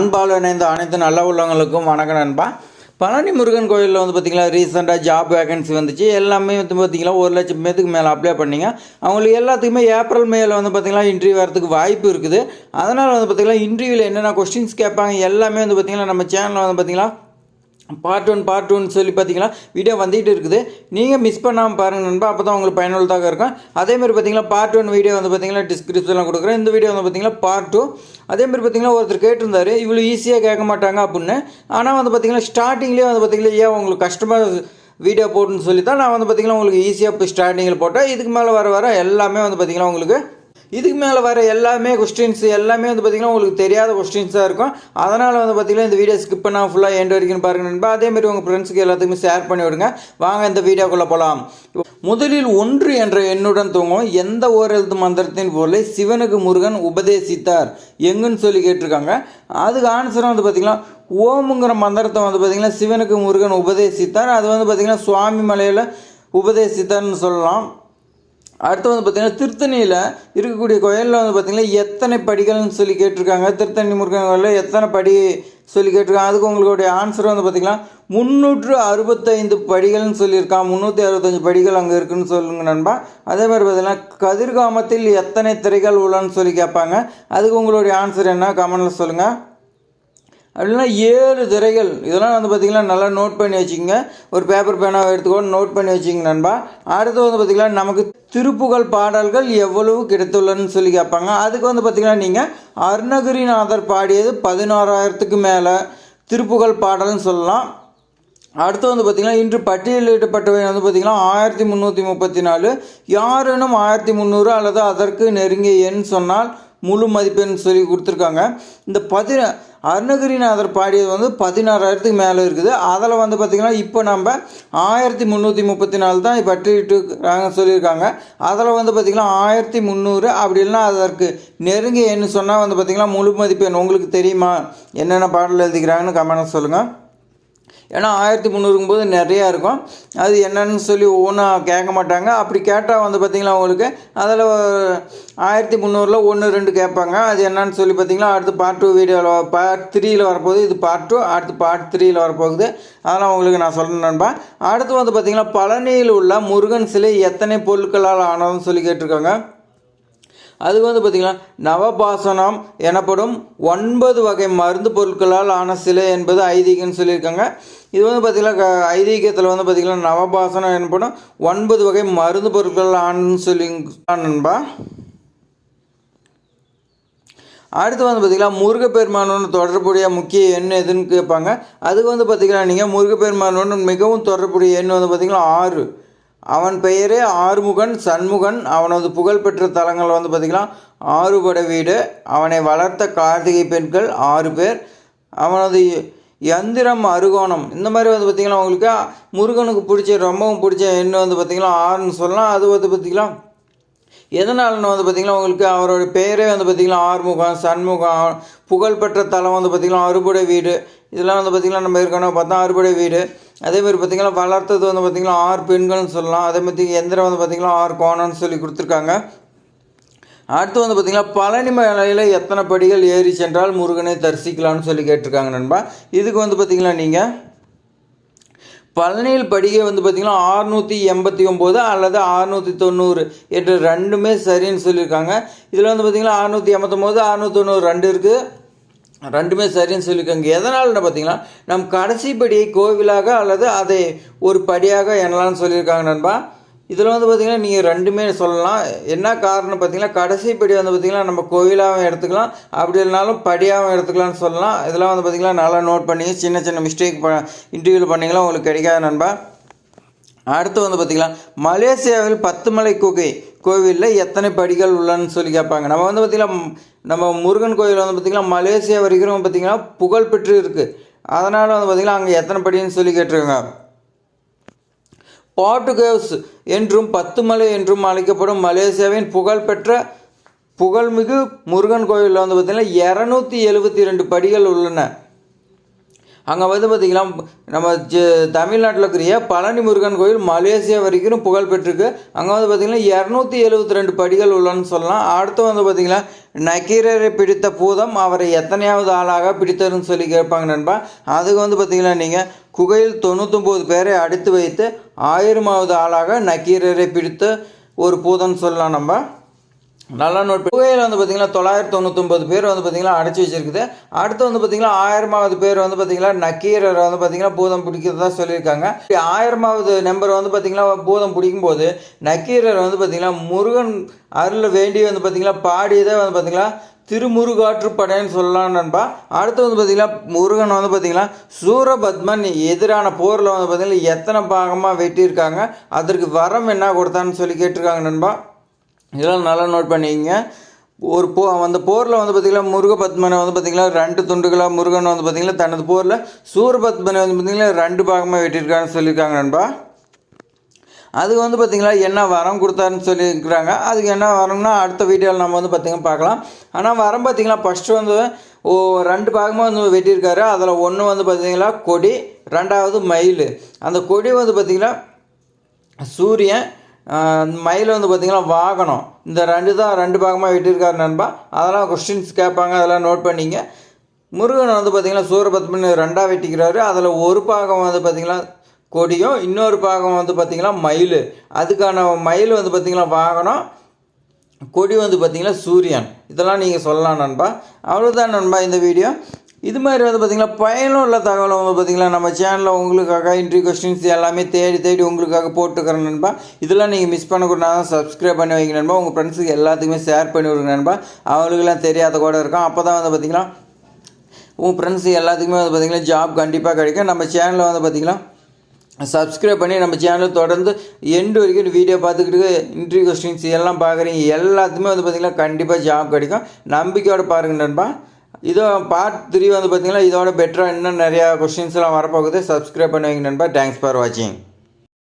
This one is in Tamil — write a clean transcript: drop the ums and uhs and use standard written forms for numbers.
அன்பால் இணைந்த அனைத்து நல்ல உள்ளவங்களுக்கும் வணக்கம் நண்பா. பழனி முருகன் கோயிலில் பார்த்திங்கன்னா ரீசெண்டாக ஜாப் வேகன்சி வந்துச்சு. எல்லாமே பார்த்திங்கன்னா 1,00,000 பேத்துக்கு மேலே அப்ளை பண்ணிங்க. அவங்களுக்கு எல்லாத்துக்குமே ஏப்ரல் மேல பார்த்திங்கன்னா இன்டர்வியூ வரதுக்கு வாய்ப்பு இருக்குது. அதனால் பார்த்திங்கன்னா இன்டர்வியூவில் என்னென்ன கொஸ்டின்ஸ் கேட்பாங்க எல்லாமே பார்த்திங்கன்னா நம்ம சேனலில் பார்த்திங்கன்னா பார்ட் ஒன் சொல்லி பார்த்தீங்கன்னா வீடியோ வந்துகிட்டு இருக்குது. நீங்கள் மிஸ் பண்ணாமல் பாருங்கள் நண்பா, அப்போ தான் உங்களுக்கு பயனுள்ளதாக இருக்கும். அதேமாதிரி பார்த்தீங்கன்னா பார்ட் 1 வீடியோ பார்த்தீங்கன்னா டிஸ்கிரிப்ஷனில் கொடுக்குறேன். இந்த வீடியோ பார்த்தீங்கன்னா பார்ட் 2. அதேமாதிரி பார்த்தீங்கன்னா ஒருத்தர் கேட்டிருந்தார் இவ்வளோ ஈஸியாக கேட்க மாட்டாங்க அப்படின்னு. ஆனால் பார்த்தீங்கன்னா ஸ்டார்டிங்லேயே பார்த்தீங்கன்னா ஏன் உங்களுக்கு கஷ்டமாக வீடியோ போட்டுன்னு சொல்லி தான் நான் பார்த்தீங்கன்னா உங்களுக்கு ஈஸியாக இப்போ ஸ்டார்டிங்கில் போட்டேன். இதுக்கு மேலே வர எல்லாமே பார்த்தீங்கன்னா உங்களுக்கு இதுக்கு மேலே வர எல்லாமே கொஸ்டின்ஸ் எல்லாமே பார்த்திங்கன்னா உங்களுக்கு தெரியாத கொஸ்டின்ஸாக இருக்கும். அதனால் பார்த்திங்கன்னா இந்த வீடியோ ஸ்கிப் பண்ணால் ஃபுல்லாக எண்ட் வரைக்கும் பாருங்கள் நண்பா. அதேமாதிரி உங்கள் ஃப்ரெண்ட்ஸுக்கு எல்லாத்துக்குமே ஷேர் பண்ணி விடுங்க. வாங்க இந்த வீடியோக்குள்ளே போகலாம். முதலில் 1 என்ற எண்ணுடன் தூங்கும் எந்த ஓர் எழுத்து மந்திரத்தின் பொருளை சிவனுக்கு முருகன் உபதேசித்தார் எங்குன்னு சொல்லி கேட்டிருக்காங்க. அதுக்கு ஆன்சரும் பார்த்திங்கன்னா ஓமுங்கிற மந்திரத்தை பார்த்திங்கன்னா சிவனுக்கு முருகன் உபதேசித்தார். அது பார்த்திங்கன்னா சுவாமி மலையில் உபதேசித்தார்னு சொல்லலாம். அடுத்து பார்த்திங்கன்னா திருத்தணியில் இருக்கக்கூடிய கோயிலில் பார்த்திங்கன்னா எத்தனை படிகள்னு சொல்லி கேட்டிருக்காங்க. திருத்தணி முருகன் கோயிலில் எத்தனை படி சொல்லி கேட்டிருக்காங்க. அதுக்கு உங்களுடைய ஆன்சர் பார்த்திங்கன்னா 365 படிகள்னு சொல்லியிருக்கான். 365 படிகள் அங்கே இருக்குதுன்னு சொல்லுங்கள் நண்பா. அதே மாதிரி பார்த்திங்கன்னா கதிர்காமத்தில் எத்தனை திரைகள் உள்ளன்னு சொல்லி கேட்பாங்க. அதுக்கு உங்களுடைய ஆன்சர் என்ன கமெண்டில் சொல்லுங்கள். அப்படின்னா 7 திரைகள். இதெல்லாம் பார்த்திங்கன்னா நல்லா நோட் பண்ணி வச்சுக்கோங்க. ஒரு பேப்பர் பேனாக எடுத்துக்கோன்னு நோட் பண்ணி வச்சுக்கோங்க நண்பா. அடுத்து பார்த்திங்கன்னா நமக்கு திருப்புகழ் பாடல்கள் எவ்வளவு கிடைத்துள்ளன்னு சொல்லி கேட்பாங்க. அதுக்கு பார்த்திங்கன்னா நீங்கள் அருணகிரிநாதர் பாடியது 16,000க்கு மேலே திருப்புகழ் பாடல்னு சொல்லலாம். அடுத்து பார்த்திங்கன்னா இன்று பட்டியலிடப்பட்டவை பார்த்திங்கன்னா 1334. யாரேனும் 1300 அல்லது அதற்கு நெருங்கிய எண் சொன்னால் முழு மதிப்பெண் சொல்லி கொடுத்துருக்காங்க. இந்த அருணகிரிநாதர் பாடியது 16,000க்கு மேலே இருக்குது. அதில் பார்த்திங்கன்னா இப்போ நம்ம 1334 தான் பட்டியலிட்டுருக்காங்க சொல்லியிருக்காங்க. அதில் பார்த்திங்கன்னா 1300 அப்படி இல்லைன்னா அதற்கு நெருங்கிய எண் சொன்னால் பார்த்திங்கன்னா முழு மதிப்பெண். உங்களுக்கு தெரியுமா என்னென்ன பாடல் எழுதிக்கிறாங்கன்னு கமெண்ட் சொல்லுங்கள். ஏன்னா 1300ங்கும் போது நிறையா இருக்கும். அது என்னன்னு சொல்லி ஒவ்வொன்றும் கேட்க மாட்டாங்க. அப்படி கேட்டால் பார்த்திங்கன்னா உங்களுக்கு அதில் 1300ல் 1 2 கேட்பாங்க. அது என்னன்னு சொல்லி பார்த்திங்கன்னா அடுத்து பார்ட் 2 வீடியோவில் பார்ட் 3ல் வரப்போகுது. இது பார்ட் 2, அடுத்து பார்ட் 3ல் வரப்போகுது. அதெல்லாம் உங்களுக்கு நான் சொல்கிறேன் நண்பா. அடுத்து பார்த்திங்கன்னா பழனியில் உள்ள முருகன் சிலை எத்தனை பொருட்களால் ஆனதுன்னு சொல்லி கேட்டிருக்காங்க. அது பார்த்திங்கன்னா நவபாசனம் எனப்படும் 9 வகை மருந்து பொருட்களால் ஆன சிலை என்பது ஐதீகம்னு சொல்லியிருக்காங்க. இது பார்த்திங்கன்னா ஐதீகத்தில் பார்த்திங்கன்னா நவபாசனம் எனப்படும் 9 வகை மருந்து பொருட்கள் ஆனன்னு சொல்லி நண்பா. அடுத்து பார்த்திங்கன்னா முருகப்பெருமானோட தொடர்புடைய முக்கிய எண் எதுன்னு கேட்பாங்க. அதுக்கு பார்த்திங்கன்னா நீங்கள் முருகப்பெருமானோட மிகவும் தொடர்புடைய எண் பார்த்திங்கன்னா 6. அவன் பெயரே ஆறுமுகன் சண்முகன். அவனது புகழ்பெற்ற தலங்கள் பார்த்திங்கன்னா 6 படை வீடு. அவனை வளர்த்த கார்த்திகை பெண்கள் 6 பேர். அவனது யந்திரம் அருகோணம். இந்த மாதிரி பார்த்திங்கன்னா உங்களுக்கு முருகனுக்கு பிடிச்ச ரொம்பவும் பிடிச்ச எண் பார்த்திங்கன்னா 6ன்னு சொல்லலாம். அது பார்த்திங்கன்னா எதனாலன்னு பார்த்திங்கன்னா உங்களுக்கு அவரோட பெயரே பார்த்திங்கன்னா ஆறுமுகம் சண்முகம். புகழ்பெற்ற தலம் பார்த்திங்கன்னா அறுபடை வீடு. இதெல்லாம் பார்த்திங்கன்னா நம்ம ஏற்கனவே பார்த்தா அறுபடை வீடு. அதேமாதிரி பார்த்திங்கன்னா வளர்த்தது பார்த்திங்கன்னா 6 பெண்கள்னு சொல்லலாம். அதே மாதிரி எந்திரம் பார்த்திங்கன்னா 6 கோணம்னு சொல்லி கொடுத்துருக்காங்க. அடுத்து பார்த்திங்கன்னா பழனி மலையில் எத்தனை படிகள் ஏறி சென்றால் முருகனை தரிசிக்கலாம்னு சொல்லி கேட்டிருக்காங்க நண்பா. இதுக்கு பார்த்திங்கன்னா நீங்கள் பழனியில் படிகை பார்த்திங்கன்னா 689 அல்லது 690 என்று ரெண்டுமே சரின்னு சொல்லியிருக்காங்க. இதில் பார்த்திங்கன்னா 689 690 2 இருக்குது. ரெண்டுமே சரின்னு சொல்லியிருக்காங்க. எதனால்னு பார்த்திங்கன்னா நம் கடைசி படியை கோவிலாக அல்லது அதை ஒரு படியாக எண்ணலாம்னு சொல்லியிருக்காங்க நண்பா. இதில் பார்த்திங்கன்னா நீங்கள் ரெண்டுமே சொல்லலாம். என்ன காரணம் பார்த்திங்கன்னா கடைசி படி பார்த்திங்கன்னா நம்ம கோவிலாகவும் எடுத்துக்கலாம், அப்படி இல்லைனாலும் படியாகவும் எடுத்துக்கலாம்னு சொல்லலாம். இதெல்லாம் பார்த்திங்கன்னா நல்லா நோட் பண்ணி சின்ன சின்ன மிஸ்டேக் இன்டர்வியூவில் பண்ணிங்களா உங்களுக்கு கிடைக்காது நண்பா. அடுத்து பார்த்திங்கன்னா மலேசியாவில் 10 மலை குகை கோவிலில் எத்தனை படிகள் உள்ளன்னு சொல்லி கேட்பாங்க. நம்ம பார்த்திங்கன்னா நம்ம முருகன் கோவில் பார்த்திங்கன்னா மலேசியா வரைக்கும் பார்த்திங்கன்னா புகழ் பெற்று இருக்குது. அதனால் பார்த்திங்கன்னா அங்கே எத்தனை படின்னு சொல்லி கேட்டிருக்காங்க. போர்ட்டுகேவ்ஸ் என்றும் 10 மலை என்றும் அழைக்கப்படும் மலேசியாவின் புகழ்பெற்ற புகழ்மிகு முருகன் கோவிலில் பார்த்திங்கன்னா 272 படிகள் உள்ளன. அங்கே வந்து பார்த்திங்கன்னா நம்ம தமிழ்நாட்டில் இருக்கிற பழனி முருகன் கோயில் மலேசியா வரைக்கும் புகழ் பெற்றிருக்கு. அங்கே வந்து பார்த்திங்கன்னா 272 படிகள் உள்ளன்னு சொல்லலாம். அடுத்து வந்து பார்த்திங்கன்னா நக்கீரரை பிடித்த பூதம் அவரை எத்தனையாவது ஆளாக பிடித்ததுன்னு சொல்லி கேட்பாங்க நண்பா. அதுக்கு வந்து பார்த்திங்கன்னா நீங்கள் குகையில் 99 பேரை அடைத்து வைத்து 1000வது ஆளாக நக்கீரரை பிடித்த ஒரு பூதம்னு சொல்லலாம். நம்ம நல்லா நோட். குகையில் வந்து பார்த்திங்கன்னா 999 பேர் வந்து பார்த்திங்கன்னா அடைச்சி வச்சுருக்குது. அடுத்து வந்து பார்த்திங்கன்னா 1000வது பேர் வந்து பார்த்திங்கன்னா நக்கீரரை வந்து பார்த்திங்கன்னா பூதம் பிடிக்கிறதா சொல்லியிருக்காங்க. 1000வது நம்பர் வந்து பார்த்திங்கன்னா பூதம் பிடிக்கும்போது நக்கீரர் வந்து பார்த்திங்கன்னா முருகன் அருள் வேண்டி வந்து பார்த்திங்கன்னா பாடியதே வந்து பார்த்திங்கன்னா திருமுருகாற்றுப்படைன்னு சொல்லலாம் நண்பா. அடுத்து வந்து பார்த்திங்கன்னா முருகன் வந்து பார்த்திங்கன்னா சூரபத்மன் எதிரான போரில் வந்து பார்த்திங்கன்னா எத்தனை பாகமாக வெட்டியிருக்காங்க, அதற்கு வரம் என்ன கொடுத்தான்னு சொல்லி கேட்டிருக்காங்க நண்பா. இதெல்லாம் நல்லா நோட் பண்ணிக்கங்க. ஒரு அந்த போரில் வந்து பார்த்திங்கன்னா முருகபத்மனை வந்து பார்த்திங்கன்னா 2 துண்டுகளாக முருகன் வந்து பார்த்திங்கன்னா தனது போரில் சூரபத்மனை வந்து பார்த்திங்கன்னா 2 பாகமாக வெட்டியிருக்காங்கன்னு சொல்லியிருக்காங்க நண்பா. அதுக்கு வந்து பார்த்திங்கன்னா என்ன வரம் கொடுத்தாருன்னு சொல்லியிருக்கிறாங்க. அதுக்கு என்ன வரம்னா அடுத்த வீடியோவில் நம்ம வந்து பார்த்திங்கன்னா பார்க்கலாம். ஆனால் வரம் பார்த்திங்கன்னா ஃபஸ்ட்டு வந்து 2 பாகமாக வந்து வெட்டியிருக்காரு. அதில் ஒன்று வந்து பார்த்திங்கன்னா கொடி, 2வது மயில். அந்த கொடி வந்து பார்த்திங்கன்னா சூரியன், மயில் வந்து பார்த்திங்கன்னா வாகனம். இந்த 2 பாகமாக வெட்டியிருக்காரு நண்பா. அதெல்லாம் கொஸ்டின்ஸ் கேட்பாங்க, அதெல்லாம் நோட் பண்ணிங்க. முருகன் வந்து பார்த்திங்கன்னா சூரபத்மன் 2ஆக வெட்டிக்கிறாரு. அதில் ஒரு பாகம் வந்து பார்த்திங்கன்னா கொடியும், இன்னொரு பாகம் வந்து பார்த்திங்கன்னா மயில். அதுக்கான மயில் வந்து பார்த்திங்கன்னா வாகனம், கொடி வந்து பார்த்திங்கன்னா சூரியன். இதெல்லாம் நீங்கள் சொல்லலாம் நண்பா. அவ்வளோதான் நண்பா இந்த வீடியோ. இது மாதிரி வந்து பார்த்திங்கன்னா பயனுள்ள தகவலை வந்து பார்த்திங்கன்னா நம்ம சேனலில் உங்களுக்காக இன்டர்வியூ கொஸ்டின்ஸ் எல்லாமே தேடி உங்களுக்காக போட்டுக்கிறேன் நண்பா. இதெல்லாம் நீங்கள் மிஸ் பண்ணக்கூடாது, சப்ஸ்கிரைப் பண்ணி வைங்க நண்பா. உங்கள் ஃப்ரெண்ட்ஸுக்கு எல்லாத்துக்குமே ஷேர் பண்ணி விடுங்க நண்பா. அவங்களுக்குலாம் தெரியாத கூட இருக்கும். அப்போ தான் வந்து பார்த்திங்கன்னா உங்கள் ஃப்ரெண்ட்ஸு எல்லாத்துக்குமே வந்து பார்த்திங்கன்னா ஜாப் கண்டிப்பாக கிடைக்கும். நம்ம சேனலில் வந்து பார்த்திங்கன்னா சப்ஸ்கிரைப் பண்ணி நம்ம சேனல் தொடர்ந்து எண்டு வரைக்கும் வீடியோ பார்த்துக்கிட்டு இன்டர்வியூ கொஸ்டின்ஸ் எல்லாம் பார்க்குறீங்க. எல்லாத்துக்குமே வந்து பார்த்திங்கன்னா கண்டிப்பாக ஜாப் கிடைக்கும். நம்பிக்கையோடு பாருங்கள் நண்பா. இதோ பார்ட் 3 வந்து பார்த்திங்கன்னா இதோட பெட்டராக இன்னும் நிறையா கொஸ்டின்ஸ்லாம் வரப்போகுது. சப்ஸ்கிரைப் பண்ணி வைங்க நண்பா. தேங்க்ஸ் ஃபார் வாட்சிங்.